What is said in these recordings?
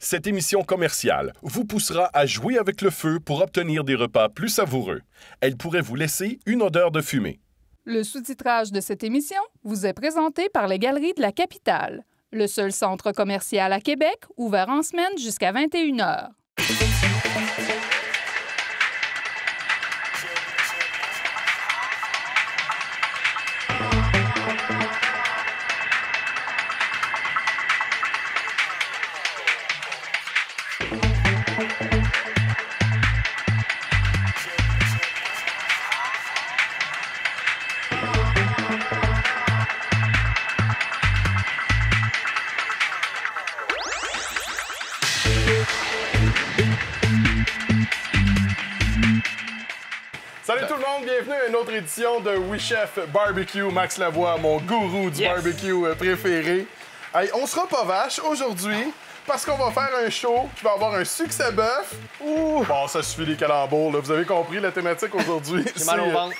Cette émission commerciale vous poussera à jouer avec le feu pour obtenir des repas plus savoureux. Elle pourrait vous laisser une odeur de fumée. Le sous-titrage de cette émission vous est présenté par les Galeries de la Capitale, le seul centre commercial à Québec ouvert en semaine jusqu'à 21 h. Salut tout le monde, bienvenue à une autre édition de Oui Chef Barbecue. Max Lavoie, mon gourou du barbecue préféré. Hey, on sera pas vache aujourd'hui parce qu'on va faire un show qui va avoir un succès bœuf. Ouh! Bon, ça suffit les calembours, là. Vous avez compris la thématique aujourd'hui. J'ai mal au ventre.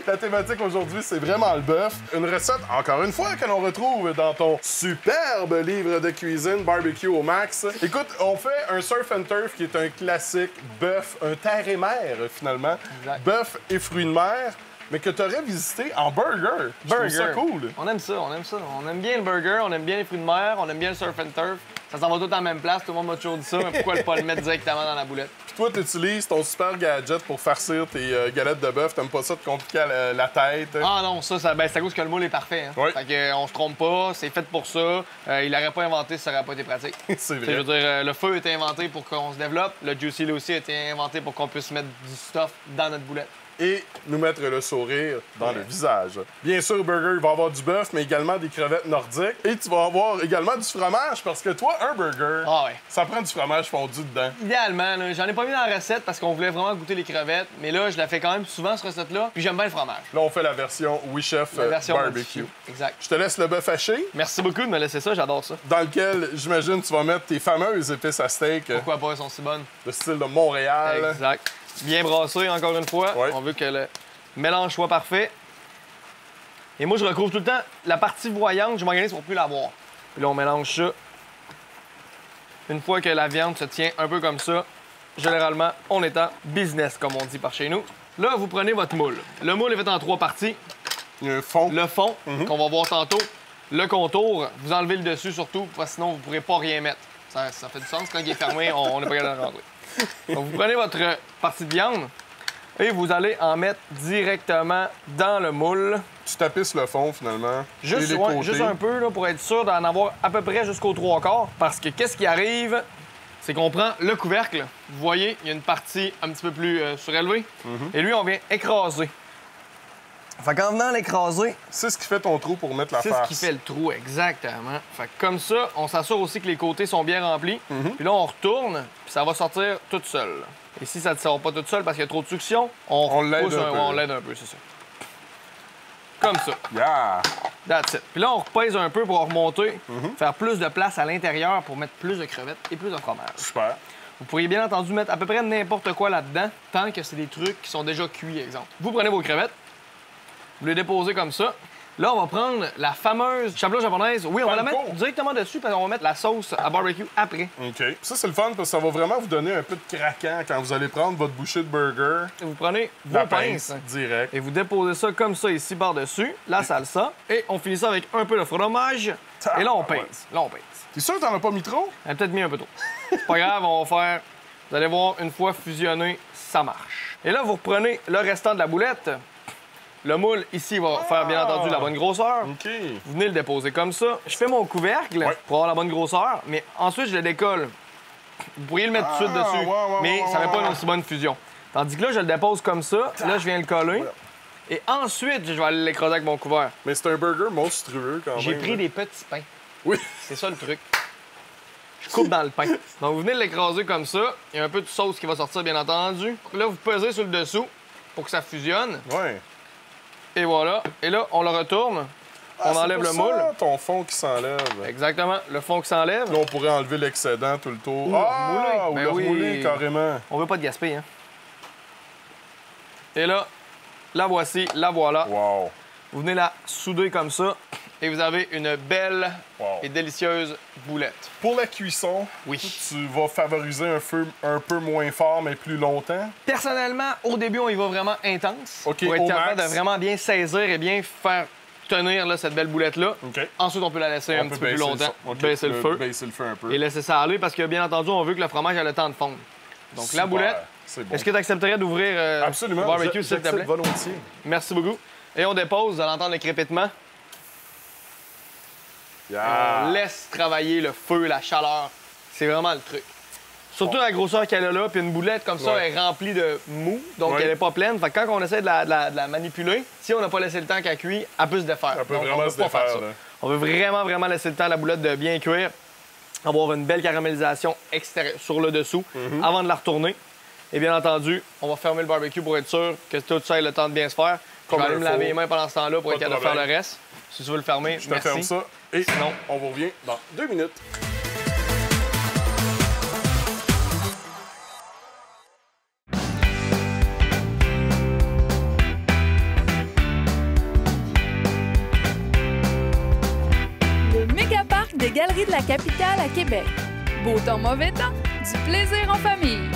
La thématique aujourd'hui, c'est vraiment le bœuf. Une recette, encore une fois, que l'on retrouve dans ton superbe livre de cuisine Barbecue au Max. Écoute, on fait un surf and turf qui est un classique bœuf, un terre et mer finalement. Exact. Bœuf et fruits de mer, mais que tu aurais visité en burger. Je trouve ça cool. On aime ça, on aime ça. On aime bien le burger, on aime bien les fruits de mer, on aime bien le surf and turf. Ça s'en va tout en même place, tout le monde m'a toujours dit ça, mais pourquoi pas le mettre directement dans la boulette? Puis toi, tu utilises ton super gadget pour farcir tes galettes de bœuf. T'aimes pas ça te compliquer la tête? Ah non, ça c'est à cause que le moule est parfait. Hein. Oui. Fait que, on se trompe pas, c'est fait pour ça. Il l'aurait pas inventé si ça aurait pas été pratique. C'est Je vrai. veux dire, le feu a été inventé pour qu'on se développe, le Juicy Lee aussi a été inventé pour qu'on puisse mettre du stuff dans notre boulette. Et nous mettre le sourire dans le visage. Bien sûr, le burger, il va avoir du bœuf, mais également des crevettes nordiques. Et tu vas avoir également du fromage, parce que toi, un burger, Ah ouais. ça prend du fromage fondu dedans. Idéalement, là, j'en ai pas mis dans la recette parce qu'on voulait vraiment goûter les crevettes, mais là, je la fais quand même souvent, cette recette-là, puis j'aime bien le fromage. Là, on fait la version Oui Chef La version Barbecue. modifiée. Exact. Je te laisse le bœuf haché, Merci beaucoup de me laisser ça, j'adore ça. dans lequel, j'imagine, tu vas mettre tes fameuses épices à steak Pourquoi pas, elles sont si bonnes. de style de Montréal. Exact. Bien brassé, encore une fois. Ouais. On veut que le mélange soit parfait. Et moi, je recouvre tout le temps la partie voyante, je m'organise pour plus la voir. Puis là, on mélange ça. Une fois que la viande se tient un peu comme ça, généralement, on est en business, comme on dit par chez nous. Là, vous prenez votre moule. Le moule est fait en 3 parties. Il y a un fond. Le fond, qu'on va voir tantôt. Le contour, vous enlevez le dessus surtout, parce que sinon, vous ne pourrez pas rien mettre. Ça fait du sens. Quand il est fermé, on n'est pas capable de rentrer. Donc, vous prenez votre partie de viande et vous allez en mettre directement dans le moule. Tu tapisses le fond, finalement. Juste, et les ouais, côtés. juste un peu là, pour être sûr d'en avoir à peu près jusqu'aux 3/4. Parce que qu'est-ce qui arrive, c'est qu'on prend le couvercle. Vous voyez, il y a une partie un petit peu plus surélevée. Et lui, on vient écraser. Fait qu'en venant l'écraser, C'est ce qui fait ton trou pour mettre la c'est farce. ce qui fait le trou, exactement. Fait que comme ça, on s'assure aussi que les côtés sont bien remplis. Puis là, on retourne, puis ça va sortir toute seule. Et si ça ne sort pas toute seule parce qu'il y a trop de succion, On l'aide repousse un peu. ouais, on l'aide un peu, c'est ça. Comme ça. Yeah! That's it. Puis là, on repèse un peu pour remonter, faire plus de place à l'intérieur pour mettre plus de crevettes et plus de fromage. Super. Vous pourriez bien entendu mettre à peu près n'importe quoi là-dedans, tant que c'est des trucs qui sont déjà cuits, exemple. Vous prenez vos crevettes, vous les déposez comme ça. Là, on va prendre la fameuse chapelure japonaise. Oui, on va la Panko. mettre directement dessus parce qu'on va mettre la sauce à barbecue après. OK. Ça, c'est le fun parce que ça va vraiment vous donner un peu de craquant quand vous allez prendre votre bouchée de burger. Vous prenez La vos pinces direct. et vous déposez ça comme ça ici par-dessus, la salsa, et on finit ça avec un peu de fromage. Et là, on pince. Là, on pince. T'es sûr que t'en as pas mis trop? Elle a peut-être mis un peu trop. C'est pas grave, on va faire... Vous allez voir, une fois fusionné, ça marche. Et là, vous reprenez le restant de la boulette. Le moule, ici, va faire, bien entendu, la bonne grosseur. OK. Vous venez le déposer comme ça. Je fais mon couvercle Ouais. pour avoir la bonne grosseur, mais ensuite, je le décolle. Vous pourriez le mettre tout de suite dessus, mais ça fait pas une aussi bonne fusion. Tandis que là, je le dépose comme ça. Là, je viens le coller. Et ensuite, je vais aller l'écraser avec mon couvert. Mais c'est un burger monstrueux quand même. J'ai pris là. des petits pains. Oui. C'est ça le truc. Je coupe dans le pain. Donc, vous venez de l'écraser comme ça. Il y a un peu de sauce qui va sortir, bien entendu. Là, vous pesez sur le dessous pour que ça fusionne. Ouais. Et voilà. Et là, on le retourne. On c'est enlève pour le ça, moule. ton fond qui s'enlève. Exactement. Le fond qui s'enlève. Là, on pourrait enlever l'excédent tout le tour. Ou le remouler. Ou Ben le oui. remouler, carrément. On veut pas de gaspiller, hein? Et là, la voici, la voilà. Wow. Vous venez la souder comme ça. et vous avez une belle et délicieuse boulette. Pour la cuisson, oui, tu vas favoriser un feu un peu moins fort, mais plus longtemps? Personnellement, au début, on y va vraiment intense pour être capable de vraiment bien saisir et bien faire tenir là, cette belle boulette-là. Ensuite, on peut la laisser un petit peu plus longtemps, baisser le feu un peu. Et laisser ça aller parce que, bien entendu, on veut que le fromage ait le temps de fondre. Donc, super, la boulette, bon. Est-ce que tu accepterais d'ouvrir le barbecue, s'il te plaît? Volontiers. Merci beaucoup. Et on dépose, vous allez entendre le crépitement. On laisse travailler le feu, la chaleur. C'est vraiment le truc. Surtout la grosseur qu'elle a là, puis une boulette comme ça est remplie de mou, donc elle n'est pas pleine. Fait que quand on essaie de la manipuler, si on n'a pas laissé le temps qu'elle cuit, elle peut se défaire. Elle peut vraiment se défaire. On veut vraiment laisser le temps à la boulette de bien cuire, avoir une belle caramélisation extérieure sur le dessous avant de la retourner. Et bien entendu, on va fermer le barbecue pour être sûr que tout ça ait le temps de bien se faire. Je vais aller me laver les mains pendant ce temps-là pour être capable de faire le reste. Si tu veux le fermer, je te ferme ça. Et sinon, on vous revient dans 2 minutes. Le méga-parc des Galeries de la Capitale à Québec. Beau temps, mauvais temps, du plaisir en famille.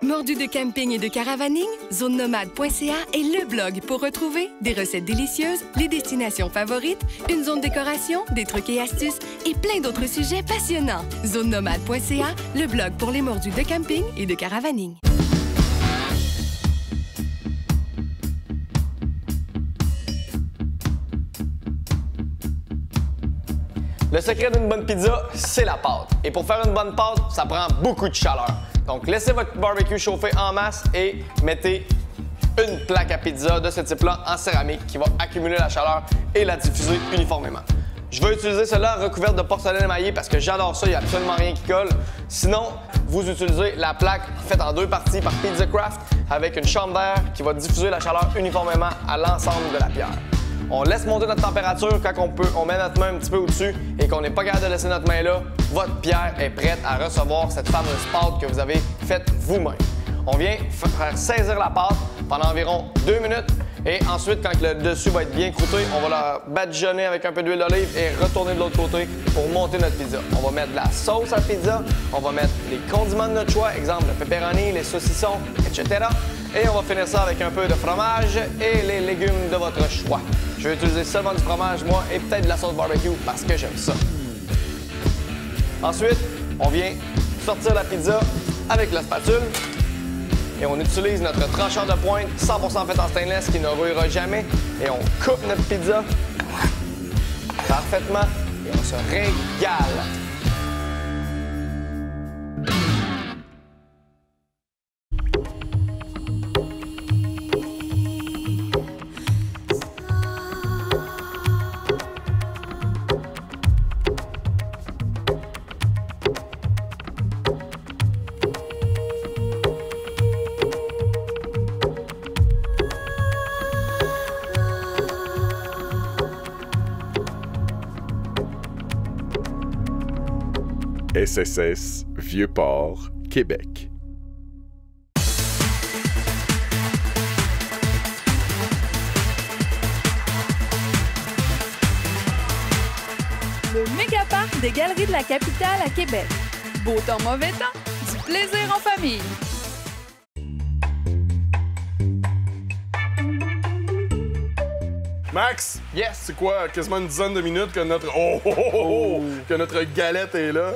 Mordu de camping et de caravaning, zonenomade.ca est le blog pour retrouver des recettes délicieuses, les destinations favorites, une zone décoration, des trucs et astuces et plein d'autres sujets passionnants. Zonenomade.ca, le blog pour les mordus de camping et de caravaning. Le secret d'une bonne pizza, c'est la pâte. Et pour faire une bonne pâte, ça prend beaucoup de chaleur. Donc, laissez votre barbecue chauffer en masse et mettez une plaque à pizza de ce type-là en céramique qui va accumuler la chaleur et la diffuser uniformément. Je vais utiliser celle-là recouverte de porcelaine émaillée parce que j'adore ça, il n'y a absolument rien qui colle. Sinon, vous utilisez la plaque faite en 2 parties par Pizza Craft avec une chambre d'air qui va diffuser la chaleur uniformément à l'ensemble de la pierre. On laisse monter notre température quand on met notre main un petit peu au-dessus et qu'on n'est pas capable de laisser notre main là, votre pierre est prête à recevoir cette fameuse pâte que vous avez faite vous-même. On vient faire saisir la pâte pendant environ 2 minutes et ensuite, quand le dessus va être bien croûté, on va la badigeonner avec un peu d'huile d'olive et retourner de l'autre côté pour monter notre pizza. On va mettre de la sauce à pizza, on va mettre les condiments de notre choix, exemple le pepperoni, les saucissons, etc. Et on va finir ça avec un peu de fromage et les légumes de votre choix. Je vais utiliser seulement du fromage, moi, et peut-être de la sauce barbecue parce que j'aime ça. Ensuite, on vient sortir la pizza avec la spatule et on utilise notre tranchant de pointe 100% fait en stainless qui ne rouillera jamais et on coupe notre pizza parfaitement et on se régale. SSS Vieux-Port, Québec. Le méga-parc des Galeries de la Capitale à Québec. Beau temps, mauvais temps, du plaisir en famille. Max, yes, c'est quoi, quasiment une dizaine de minutes que notre que notre galette est là.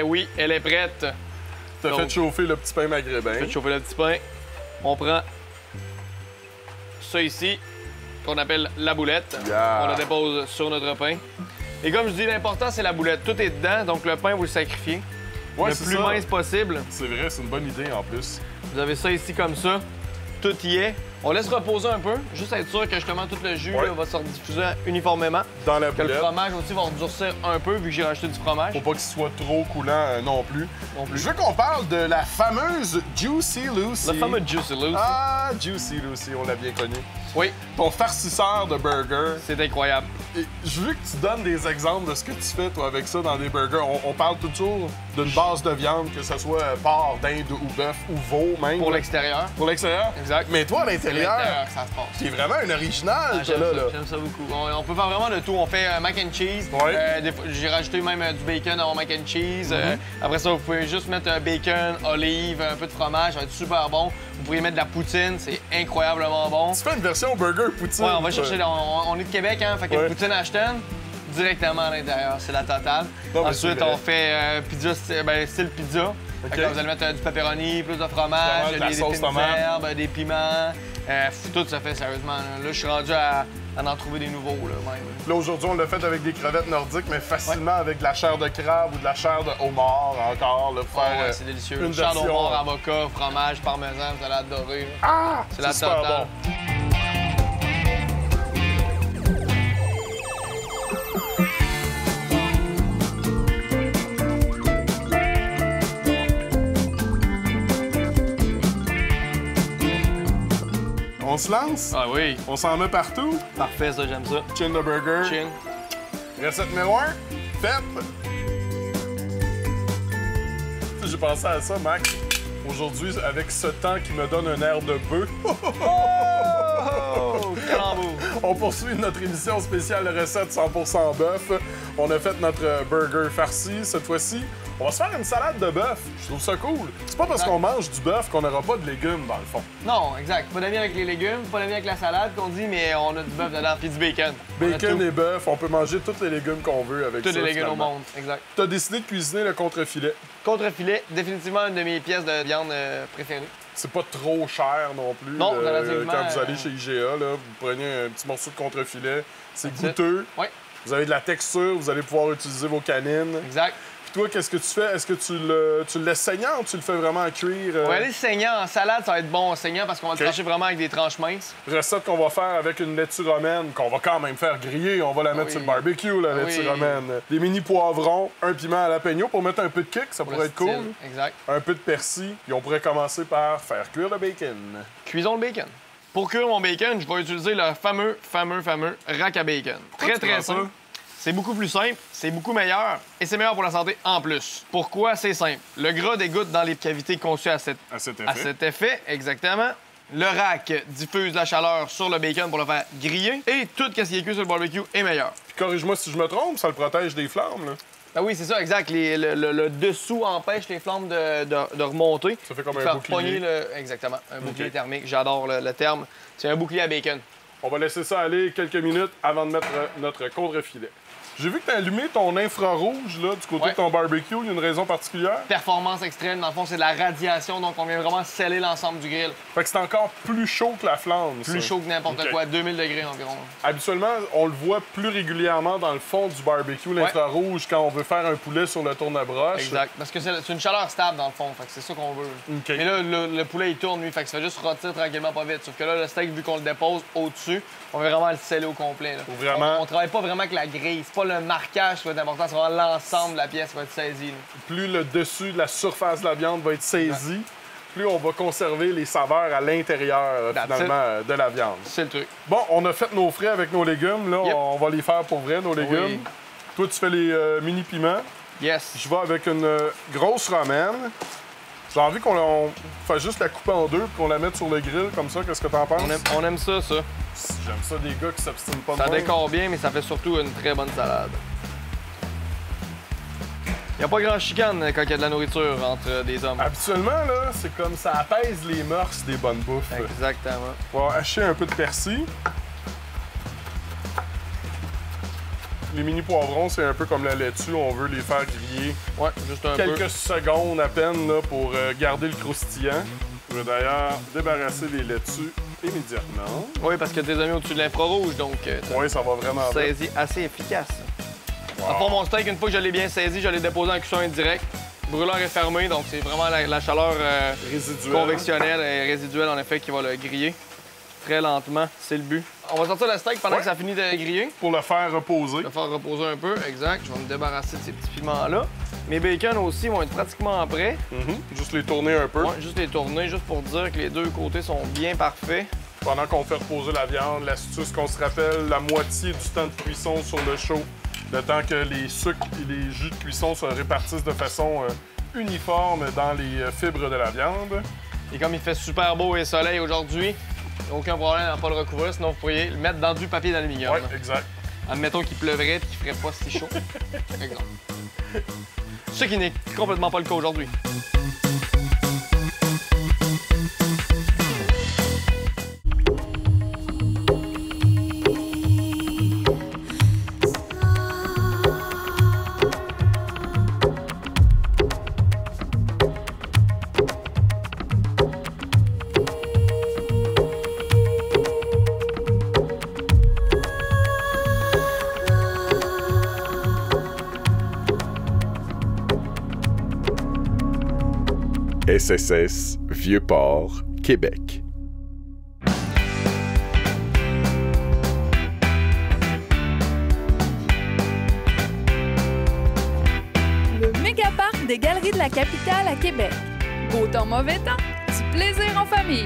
Oui, elle est prête. T'as fait chauffer le petit pain maghrébin. Fait chauffer le petit pain. On prend ça ici, qu'on appelle la boulette. Yeah. On la dépose sur notre pain. Et comme je dis, l'important, c'est la boulette. Tout est dedans, donc le pain, vous le sacrifiez. Ouais, le plus mince possible. C'est vrai, c'est une bonne idée en plus. Vous avez ça ici comme ça. Tout y est. On laisse reposer un peu, juste être sûr que justement tout le jus là, va se rediffuser uniformément. Dans la Que boulette. le fromage aussi va endurcir un peu vu que j'ai rajouté du fromage. Faut pas qu'il soit trop coulant non plus. Je veux qu'on parle de la fameuse Juicy Lucy. Le fameux Juicy Lucy. Ah, Juicy Lucy, on l'a bien connu. Oui, ton farcisseur de burger. c'est incroyable. Et je veux que tu donnes des exemples de ce que tu fais, toi, avec ça dans des burgers. On parle toujours d'une base de viande, que ce soit porc, dinde ou bœuf ou veau même. Pour l'extérieur. Pour l'extérieur? Exact. Mais toi, à C'est l'intérieur, l'intérieur que ça se passe. t'es vraiment un original, toi, J'aime là. ça, j'aime ça beaucoup. On peut faire vraiment de tout. On fait mac and cheese. Ouais. Des fois, j'ai rajouté même du bacon dans mon mac and cheese. Après ça, vous pouvez juste mettre bacon, olive, un peu de fromage. Ça va être super bon. Vous pourriez mettre de la poutine. C'est incroyablement bon. Tu fais une version burger poutine. Ouais, on va chercher. On est de Québec, hein. Fait qu'une Ouais. poutine Ashton, directement à l'intérieur. C'est la totale. Non, mais Ensuite, c'est vrai. on fait pizza, style pizza. Fait que là, vous allez mettre du pepperoni, plus de fromage, de la des sauce fines tomate. herbes, des piments. Tout ça fait sérieusement. Là, je suis rendu à en trouver des nouveaux, là, même. Là, aujourd'hui, on l'a fait avec des crevettes nordiques, mais facilement avec de la chair de crabe ou de la chair de homard encore, là, pour Oh, faire ouais, c'est délicieux. une Chardon version. mort, avocat, fromage, parmesan, vous allez adorer. là. Ah! C'est la super totale. bon. On se lance? Ah oui, On s'en met partout? parfait, ça, j'aime ça. Chin de burger. Chin. Recette numéro 1, faite. J'ai pensé à ça, Max. Aujourd'hui, avec ce temps qui me donne un air de bœuf, Oh! Calembour. on poursuit notre émission spéciale recette 100% bœuf. On a fait notre burger farci cette fois-ci. On va se faire une salade de bœuf. Je trouve ça cool. C'est pas parce qu'on mange du bœuf qu'on n'aura pas de légumes, dans le fond. Non, exact. Pas d'amis avec les légumes, pas d'amis avec la salade qu'on dit, mais on a du bœuf dedans, puis du bacon. On a Bacon tout. et bœuf, on peut manger tous les légumes qu'on veut avec Tous ça. les légumes au finalement. monde, exact. T'as décidé de cuisiner le contrefilet. Contrefilet, définitivement une de mes pièces de viande préférées. C'est pas trop cher non plus. Non, relativement, quand vous allez chez IGA, là, vous prenez un petit morceau de contrefilet. C'est That's it. goûteux. Oui, Vous avez de la texture, vous allez pouvoir utiliser vos canines. exact. Puis toi, qu'est-ce que tu fais? Est-ce que tu le laisses saignant ou tu le fais vraiment à cuire? On va aller saignant en salade, ça va être bon en saignant parce qu'on va OK. le trancher vraiment avec des tranches minces. Recette qu'on va faire avec une laitue romaine, qu'on va quand même faire griller. On va la mettre oui. sur le barbecue, la Ah laitue oui. romaine. Des mini poivrons, un piment à l'apagno pour mettre un peu de kick, ça Pour pourrait le être cool. style. Exact. Un peu de persil. Et on pourrait commencer par faire cuire le bacon. Cuisons le bacon. Pour cuire mon bacon, je vais utiliser le fameux rack à bacon. Très, tu très prends ça? simple. C'est beaucoup plus simple, c'est beaucoup meilleur et c'est meilleur pour la santé en plus. Pourquoi? C'est simple. Le gras dégoutte dans les cavités conçues à cet effet, exactement. Le rack diffuse la chaleur sur le bacon pour le faire griller et tout ce qui est cuit sur le barbecue est meilleur. Puis corrige-moi si je me trompe, ça le protège des flammes, là. Ah oui, c'est ça, exact. Le dessous empêche les flammes de remonter. Ça fait comme Pour un faire bouclier. pogner exactement, un bouclier OK. thermique. J'adore le terme. C'est un bouclier à bacon. On va laisser ça aller quelques minutes avant de mettre notre contrefilet. J'ai vu que tu as allumé ton infrarouge là, du côté Ouais. de ton barbecue. Il y a une raison particulière? Performance extrême, dans le fond, c'est de la radiation, donc on vient vraiment sceller l'ensemble du grill. Fait que c'est encore plus chaud que la flamme. Plus ça. chaud que n'importe OK. quoi, 2000 degrés environ. Habituellement, on le voit plus régulièrement dans le fond du barbecue, l'infrarouge, quand on veut faire un poulet sur le tourne-broche. Exact. Parce que c'est une chaleur stable, dans le fond, fait que c'est ça qu'on veut. OK. Mais là, le poulet, il tourne, lui, fait que ça fait juste rôtir tranquillement, pas vite. Sauf que là, le steak, vu qu'on le dépose au-dessus, on veut vraiment le sceller au complet. Là. Vraiment. On travaille pas vraiment avec la grille. C'est pas le marquage qui va être important, c'est vraiment l'ensemble de la pièce qui va être saisie. là. Plus le dessus de la surface de la viande va être saisi, plus on va conserver les saveurs à l'intérieur, That's finalement, de la viande. C'est le truc. Bon, on a fait nos frais avec nos légumes. Là, Yep. on va les faire pour vrai, nos légumes. Oui. Toi, tu fais les mini-piments. Yes. Je vais avec une grosse romaine. J'ai envie qu'on fasse juste la couper en deux et qu'on la mette sur le grill comme ça. Qu'est-ce que t'en penses? On aime ça, ça. J'aime ça des gars qui s'obstinent pas de Ça même. décore bien, mais ça fait surtout une très bonne salade. Il n'y a pas grand chicane quand il y a de la nourriture entre des hommes. Habituellement, là, c'est comme ça apaise les mœurs des bonnes bouffes. Exactement. On va hacher un peu de persil. Les mini poivrons, c'est un peu comme la laitue. On veut les faire griller Ouais, juste un peu. quelques secondes à peine là, pour garder le croustillant. Je vais d'ailleurs débarrasser les laitues immédiatement. Oui, parce que tes amis au-dessus de l'infrarouge, donc Oui, ça va vraiment bien. saisi assez efficace. En fond, mon steak, une fois que je l'ai bien saisi, je l'ai déposé en cuisson indirect. Le brûleur est fermé, donc c'est vraiment la chaleur Résiduel. convectionnelle et résiduelle, en effet, qui va le griller très lentement. C'est le but. On va sortir le steak pendant Ouais. que ça finit de griller. Pour le faire reposer. Le faire reposer un peu, exact. Je vais me débarrasser de ces petits piments-là. Mes bacon aussi vont être pratiquement prêts. Juste les tourner un peu. Ouais, juste les tourner, juste pour dire que les deux côtés sont bien parfaits. pendant qu'on fait reposer la viande. L'astuce qu'on se rappelle, la moitié du temps de cuisson sur le chaud, le temps que les sucres et les jus de cuisson se répartissent de façon uniforme dans les fibres de la viande. Et comme il fait super beau et soleil aujourd'hui, aucun problème à ne pas le recouvrir, sinon vous pourriez le mettre dans du papier d'aluminium. Oui, exact. Admettons qu'il pleuvrait et qu'il ferait pas si chaud. Exemple. Ce qui n'est complètement pas le cas aujourd'hui. SSS Vieux-Port, Québec. Le mégaparc des Galeries de la Capitale à Québec. Beau temps, mauvais temps, du plaisir en famille.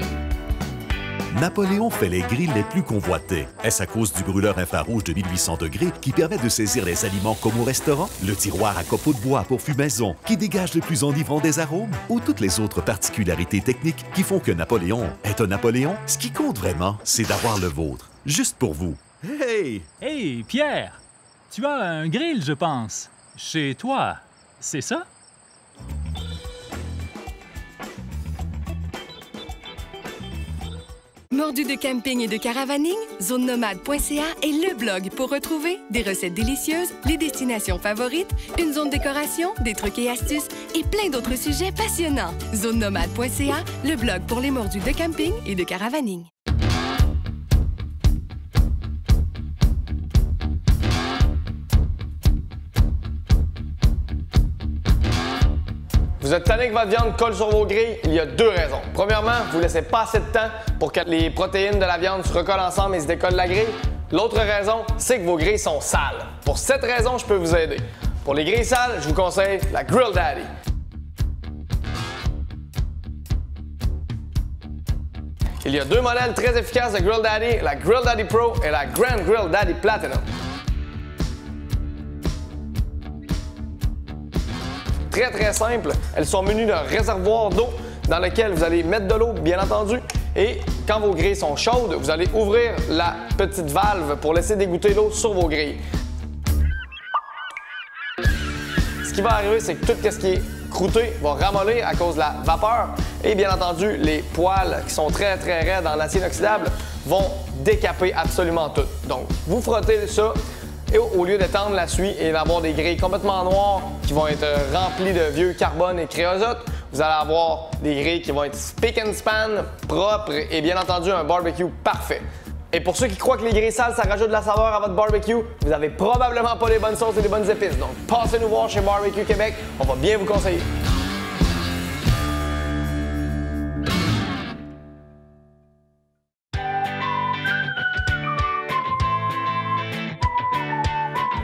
Napoléon fait les grilles les plus convoités. Est-ce à cause du brûleur infrarouge de 1800 degrés qui permet de saisir les aliments comme au restaurant? Le tiroir à copeaux de bois pour fumaison qui dégage le plus enivrant des arômes? Ou toutes les autres particularités techniques qui font que Napoléon est un Napoléon? Ce qui compte vraiment, c'est d'avoir le vôtre. Juste pour vous. Hey! Hey, Pierre! Tu as un grill, je pense. Chez toi, c'est ça? Mordu de camping et de caravaning, zonenomade.ca est le blog pour retrouver des recettes délicieuses, les destinations favorites, une zone décoration, des trucs et astuces et plein d'autres sujets passionnants. Zonenomade.ca, le blog pour les mordus de camping et de caravaning. Vous êtes tanné que votre viande colle sur vos grilles? Il y a deux raisons. Premièrement, vous ne laissez pas assez de temps pour que les protéines de la viande se recollent ensemble et se décollent la grille. L'autre raison, c'est que vos grilles sont sales. Pour cette raison, je peux vous aider. Pour les grilles sales, je vous conseille la Grill Daddy. Il y a deux modèles très efficaces de Grill Daddy, la Grill Daddy Pro et la Grand Grill Daddy Platinum. Très très simple. Elles sont munies d'un réservoir d'eau dans lequel vous allez mettre de l'eau, bien entendu. Et quand vos grilles sont chaudes, vous allez ouvrir la petite valve pour laisser dégoûter l'eau sur vos grilles. Ce qui va arriver, c'est que tout ce qui est croûté va ramollir à cause de la vapeur. Et bien entendu, les poils qui sont très très raides en acier inoxydable vont décaper absolument tout. Donc, vous frottez ça. Et au lieu d'étendre la suie et d'avoir des grilles complètement noires qui vont être remplies de vieux carbone et créosote, vous allez avoir des grilles qui vont être spick and span, propres et bien entendu un barbecue parfait. Et pour ceux qui croient que les grilles sales, ça rajoute de la saveur à votre barbecue, vous avez probablement pas les bonnes sauces et les bonnes épices. Donc passez nous voir chez Barbecue Québec, on va bien vous conseiller.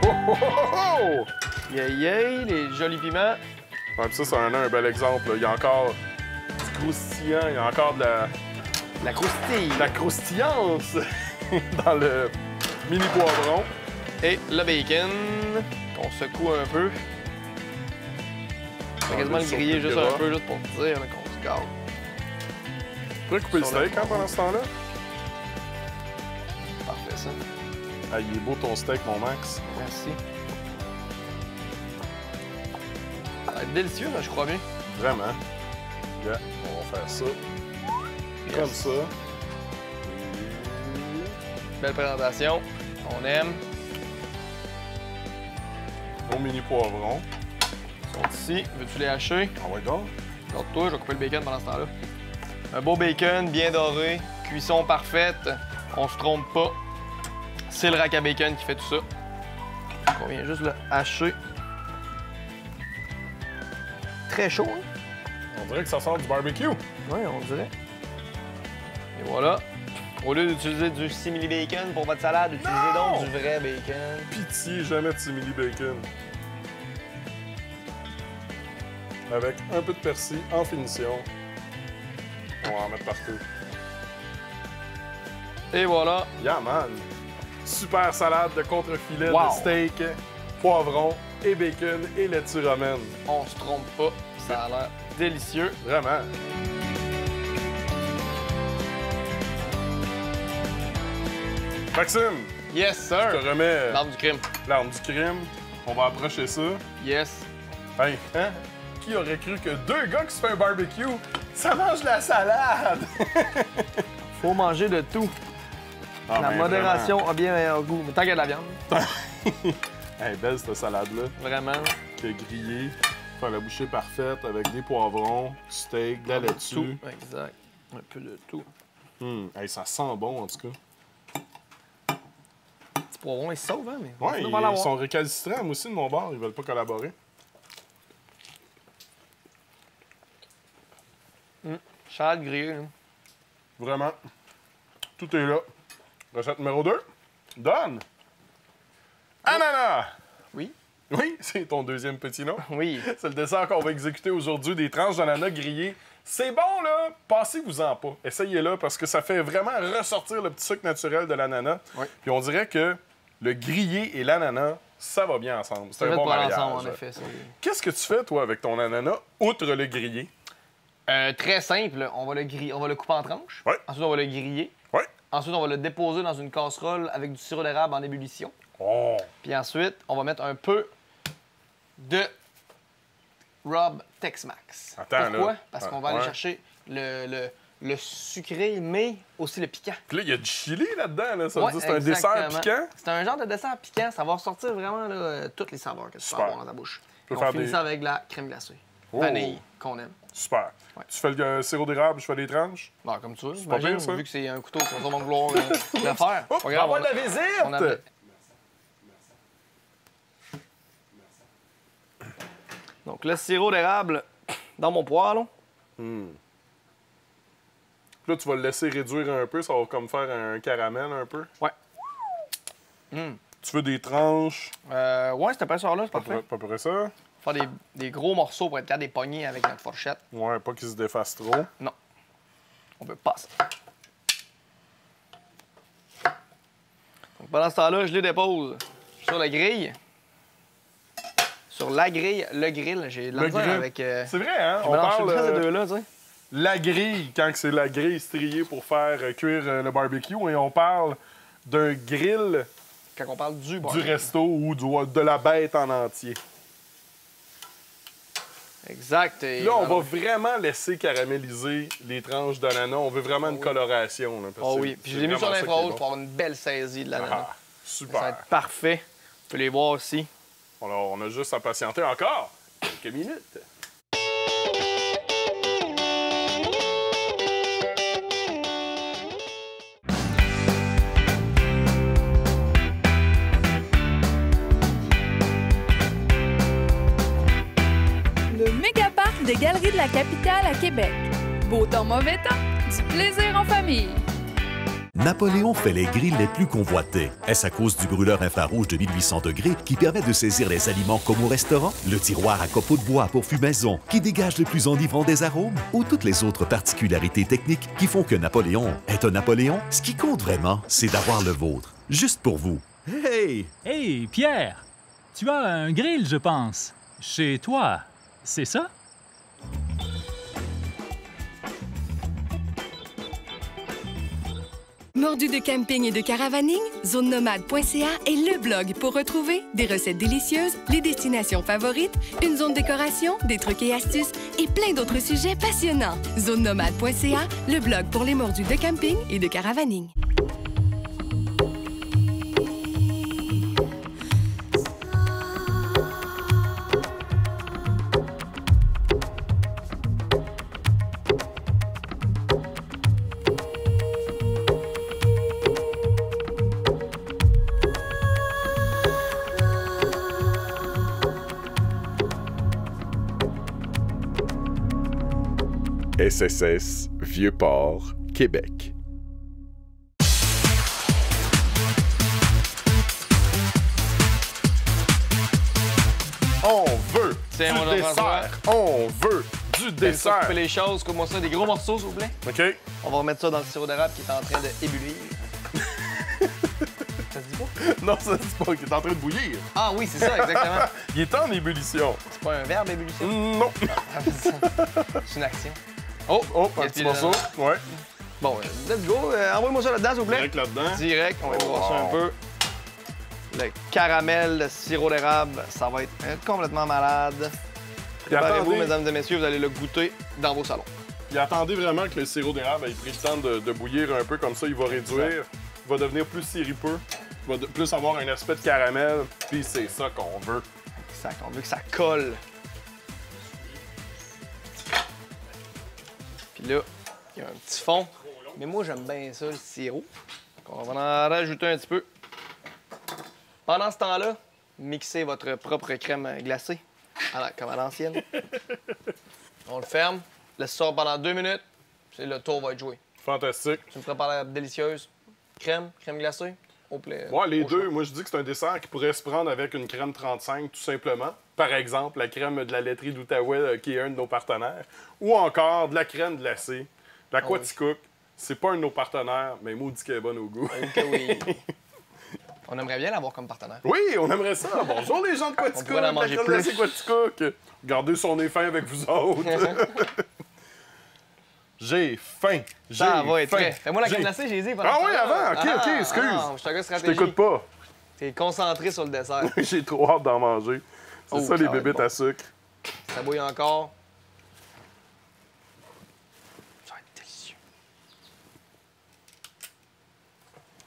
Oh, oh, oh! Yay, yay, les jolis piments. Ouais, puis ça, c'est un bel exemple. Là. Il y a encore du croustillant, il y a encore de La croustille. la croustillance dans le mini poivron. Et le bacon, qu'on secoue un peu. On va quasiment le griller juste un peu, juste pour dire là, qu'on se gâte. Tu pourrais couper le steak hein, pendant ce temps-là? Parfait, ça. Ah, il est beau ton steak, mon Max. Merci. Ça va être délicieux, là, je crois bien. Vraiment. Yeah, on va faire ça. Yes. Comme ça. Belle présentation. On aime. Nos mini poivrons. Ils sont ici. Veux-tu les hacher? Ah ouais, donc. Regarde-toi, je vais couper le bacon pendant ce temps-là. Un beau bacon, bien doré. Cuisson parfaite. On se trompe pas. C'est le rack à bacon qui fait tout ça. On vient juste le hacher. Très chaud, hein? On dirait que ça sort du barbecue. Oui, on dirait. Et voilà. Au lieu d'utiliser du simili bacon pour votre salade, utilisez donc du vrai bacon. Pitié, jamais de simili bacon. Avec un peu de persil en finition. On va en mettre partout. Et voilà. Yeah, man! Super salade de contre-filet Wow. de steak, poivron et bacon et laitue romaine. On se trompe pas. Ça a l'air délicieux. Vraiment. Maxime, Yes, je sir. te remets L'arme du crime. l'arme du crime. On va approcher ça. Yes. Hey, hein? Qui aurait cru que deux gars qui se font un barbecue, ça mange la salade? Faut manger de tout. Ah, La ben, modération a bien meilleur goût. Mais tant qu'il y a de la viande. vraiment. Hey, belle cette salade-là. Vraiment. Qui est grillée. Faire la bouchée parfaite avec des poivrons, du steak, de la laitue. Tout. Exact. Un peu de tout. Hey, ça sent bon en tout cas. Petit poivron, il se sauve, hein? Mais Ouais, on va l'avoir. ils sont récalcitrants, moi aussi, de mon bord. Ils veulent pas collaborer. Salade grillée. Hein. Vraiment. Tout est là. Recette numéro 2. Donne. Ananas. Oui. Oui, c'est ton deuxième petit nom. Oui. C'est le dessert qu'on va exécuter aujourd'hui, des tranches d'ananas grillées. C'est bon, là! Passez-vous-en pas. Essayez-le parce que ça fait vraiment ressortir le petit sucre naturel de l'ananas. Oui. Puis on dirait que le grillé et l'ananas, ça va bien ensemble. C'est un fait bon pour mariage. ensemble, en effet. Qu'est-ce que tu fais, toi, avec ton ananas, outre le grillé? Très simple. On va le griller. On va le couper en tranches. Ouais. Ensuite, on va le griller. Ouais. Ensuite, on va le déposer dans une casserole avec du sirop d'érable en ébullition. Oh! Puis ensuite, on va mettre un peu de Rob Tex-Mex. Attends, Pourquoi? là. Parce qu'on va aller Ouais. chercher le sucré, mais aussi le piquant. Puis là, il y a du chili là-dedans, là. Ça veut Ouais, dire que c'est un dessert exactement. piquant. C'est un genre de dessert piquant. Ça va ressortir vraiment là, toutes les saveurs que tu peux Super. avoir dans ta bouche. peux Et faire on finit des- ça avec de la crème glacée. Oh. Vanille, qu'on aime. Super. Ouais. Tu fais le sirop d'érable, je fais des tranches. Bon, comme tu veux. pas Imagine, pire, ça. vu que c'est un couteau, on va sûrement vouloir le faire. Oh, Pas grave, avoir on de la a- visite! on avait- Donc, le sirop d'érable dans mon poêle. Puis là, tu vas le laisser réduire un peu. Ça va comme faire un caramel un peu. Ouais. Tu veux des tranches. Ouais, cette épaisseur-là, c'est parfait. Pas près ça. Faire des gros morceaux pour être capable de les pogner avec notre fourchette. Ouais, pas qu'ils se défassent trop. Non. On peut pas ça. Donc, pendant ce temps-là, je les dépose sur la grille. Sur la grille, le grill. J'ai de la Le misère grill. avec... C'est vrai, hein? je On mélange parle tout le temps ces deux-là, tu sais. la grille, quand c'est la grille striée pour faire cuire le barbecue. Et on parle d'un grill Quand on parle du du barbecue. resto ou de la bête en entier. Exact. Et Là, on voilà. va vraiment laisser caraméliser les tranches d'ananas. On veut vraiment une coloration. Là, parce Oh que oui. c'est Puis je l'ai mis sur vraiment ça qui est l'infrarouge bon. pour avoir une belle saisie de l'ananas. Ah, Ça va super. être parfait. Tu peux les voir aussi. Alors, on a juste à patienter encore quelques minutes. Le méga-parc des Galeries de la Capitale à Québec. Beau temps, mauvais temps, du plaisir en famille. Napoléon fait les grilles les plus convoités. Est-ce à cause du brûleur infrarouge de 1800 degrés qui permet de saisir les aliments comme au restaurant? Le tiroir à copeaux de bois pour fumaison qui dégage le plus enivrant des arômes? Ou toutes les autres particularités techniques qui font que Napoléon est un Napoléon? Ce qui compte vraiment, c'est d'avoir le vôtre. Juste pour vous. Hey! Hey, Pierre! Tu as un grill, je pense. Chez toi, c'est ça? Mordu de camping et de caravaning, zonenomade.ca est le blog pour retrouver des recettes délicieuses, les destinations favorites, une zone décoration, des trucs et astuces et plein d'autres sujets passionnants. Zonenomade.ca, le blog pour les mordus de camping et de caravaning. SSS Vieux-Port, Québec. On veut Tiens, mon du Jean-François. dessert. On veut du Laisse dessert. couper les choses, coupe-moi ça, des gros morceaux, s'il vous plaît. OK? On va remettre ça dans le sirop d'érable qui est en train d'ébullir. Non, ça c'est pas qu'il est en train de bouillir. Ah oui, c'est ça, exactement. Il est en ébullition. C'est pas un verbe, ébullition? Non. C'est une action. Oh, Oh, un petit morceau. Ouais. Bon, let's go. Envoyez-moi ça là-dedans, s'il vous plaît. Direct là-dedans. Direct, on va voir ça un peu. Le caramel, le sirop d'érable, ça va être complètement malade. Préparez-vous, mesdames et messieurs, vous allez le goûter dans vos salons. Et attendez vraiment que le sirop d'érable ait pris le temps de bouillir un peu, comme ça il va réduire, il va devenir plus sirupeux, il va plus avoir un aspect de caramel, puis c'est ça qu'on veut. Exact, on veut que ça colle. Puis là, il y a un petit fond. Mais moi, j'aime bien ça, le sirop. Donc, on va en rajouter un petit peu. Pendant ce temps-là, mixez votre propre crème glacée, comme à l'ancienne. On le ferme, laisse ça pendant 2 minutes, puis le tour va être joué. Fantastique. Tu me prépares la délicieuse crème glacée, au plaisir. Ouais, les deux. Moi, je dis que c'est un dessert qui pourrait se prendre avec une crème 35, tout simplement. Par exemple, la crème de la laiterie d'Outaouais, qui est un de nos partenaires. Ou encore de la crème glacée. La Quaticook, c'est pas un de nos partenaires, mais maudit qu'elle est bonne au goût. Ok, oui. On aimerait bien l'avoir comme partenaire. Oui, on aimerait ça. Bonjour les gens de Quaticook, pourrait en manger la crème glacée Quaticook. Gardez son nez fin avec vous autres. J'ai faim. Ça va être fait. Fais-moi la crème glacée, j'ai dit. Ah oui, avant. OK, excuse. Non, je suis un gars stratégique. Je t'écoute pas. T'es concentré sur le dessert. J'ai trop hâte d'en manger. C'est ça, les bébites à sucre. Ça bouille encore. Ça va être délicieux.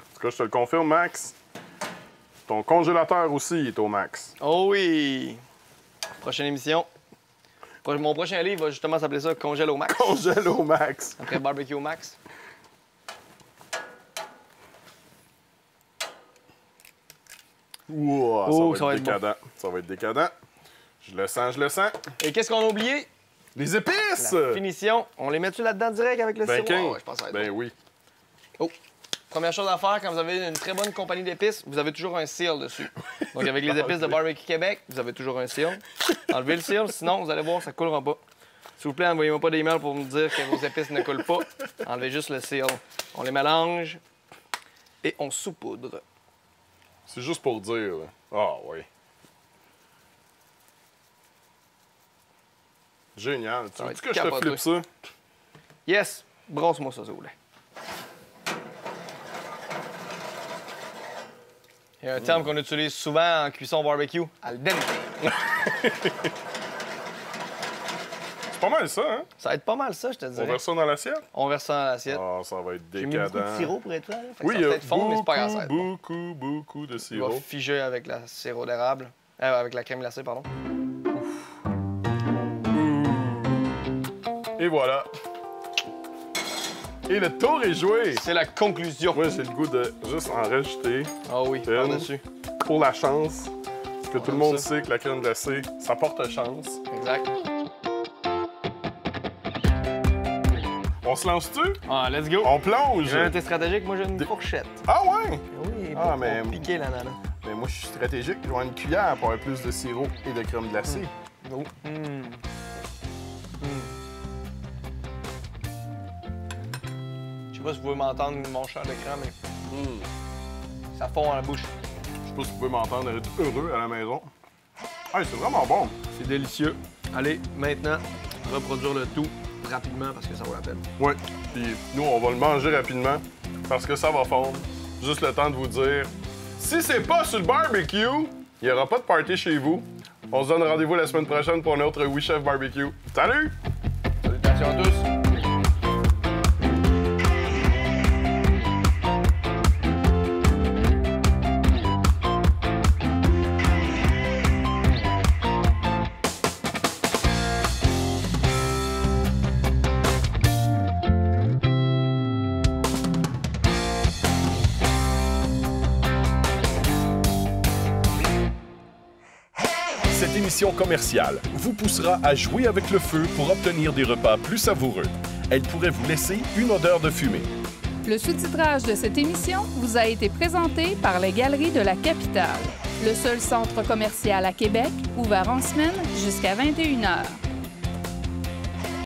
En tout cas, je te le confirme, Max. Ton congélateur aussi est au max. Oh oui! Prochaine émission. Mon prochain livre va justement s'appeler ça Congèle au max. Congèle au max. Après barbecue au max. Wow, ça va être décadent. Bon. Ça va être décadent. Je le sens, je le sens. Et qu'est-ce qu'on a oublié? Les épices! La finition. On les met-tu là-dedans direct avec le sirop? Oh, ouais, je pense que ça va être ben bon. oui. Oh! Première chose à faire, quand vous avez une très bonne compagnie d'épices, vous avez toujours un seal dessus. Donc, avec les épices de Barbecue Québec, vous avez toujours un seal. Enlevez le seal, sinon, vous allez voir, ça ne coulera pas. S'il vous plaît, envoyez-moi pas d'email pour me dire que vos épices ne coulent pas. Enlevez juste le seal. On les mélange et on saupoudre. C'est juste pour dire. Ah oui. Génial. Tu veux que je te flippe ça? Yes! Brosse-moi ça, s'il vous plaît. Il y a un terme qu'on utilise souvent en cuisson barbecue, al dente. C'est pas mal ça, hein? Ça va être pas mal ça, je te dirais. On verse ça dans l'assiette? On verse ça dans l'assiette. Ah, ça va être décadent. J'ai mis beaucoup de sirop pour être là. Oui, ça va peut-être fondre, mais c'est pas grave, ça va être bon. beaucoup de Il sirop. va figer avec la sirop d'érable. Avec la crème glacée, pardon. Et voilà. Et le tour est joué. C'est la conclusion. Moi, j'ai le goût de juste en rajouter. Ah oui, par-dessus. Pour la chance. Parce que tout le monde sait que la crème glacée, ça porte chance. Exact. On se lance-tu? Ah, let's go. On plonge. J'ai un thé stratégique, moi j'ai une fourchette. Ah ouais? Oui, ah, pour piquer l'ananas. Mais moi, je suis stratégique. Je vais avoir une cuillère pour avoir plus de sirop et de crème glacée. Oh. Je sais pas si vous pouvez m'entendre, mon cher d'écran, mais ça fond dans la bouche. Je sais pas si vous pouvez m'entendre être heureux à la maison. Ah, c'est vraiment bon. C'est délicieux. Allez, maintenant, reproduire le tout rapidement parce que ça vaut la peine. Oui, puis nous, on va le manger rapidement parce que ça va fondre. Juste le temps de vous dire, si c'est pas sur le barbecue, il n'y aura pas de party chez vous. On se donne rendez-vous la semaine prochaine pour un autre Oui Chef Barbecue. Salut! Salutations à tous! Cette émission commerciale vous poussera à jouer avec le feu pour obtenir des repas plus savoureux. Elle pourrait vous laisser une odeur de fumée. Le sous-titrage de cette émission vous a été présenté par les Galeries de la Capitale, le seul centre commercial à Québec ouvert en semaine jusqu'à 21h.